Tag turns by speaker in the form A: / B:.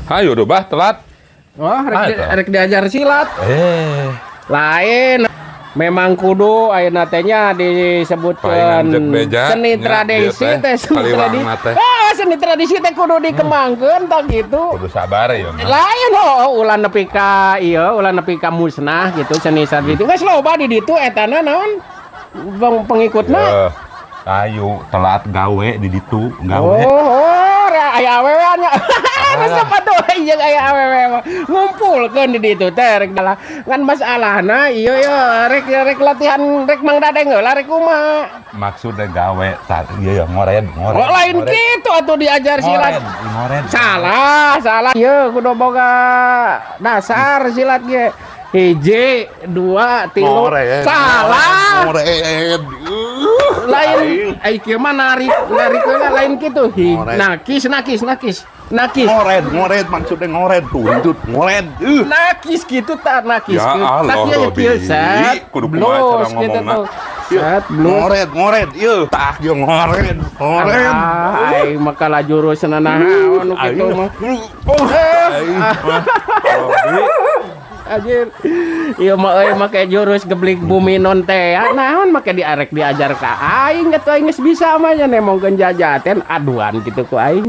A: Hayu udah bah telat.
B: Oh, rek diajar silat. Lain. Memang kudu ayeuna teh nya disebutkeun seni tradisi teh seni tradisi teh kudu dikembangkeun tah gitu.
A: Kudu sabar ya.
B: Lain ulah nepi ka ieu, ulah nepi ka musnah gitu seni tradisi. Geus loba di ditu etana naon pengikutna.
A: Ayo telat gawe di ditu gawe.
B: Aya awewe nya. Siapa tuh jeung aya awewe ngumpulkeun di ditu teh rek dalah ngan masalahna ieu rek latihan rek Mang Dadeng heula rek kumaha.
A: Maksudnya gawe tah ieu ya ngoren.
B: Lain kitu atuh diajar silat. Salah. Ieu kudu boga dasar silat ge. 1 2 3 salah. Lain ai kieu mah narik lain kitu. Nakis.
A: Ngoret maksudnya ngoret tuh hidut ngoret.
B: Nakis gitu tak nakis.
A: Ya Allah Robi. Kudu kumaha cara ngomongna. Ngoret ieu tah ieu ngoret.
B: Ai makalah jurusna naon kitu mah. Anjir. Ieu mah euy make jurus geblik bumi non teh. Naon make diarek diajar ka aing atuh aing geus bisa mah nya nemongkeun jajaten aduan kitu ku aing.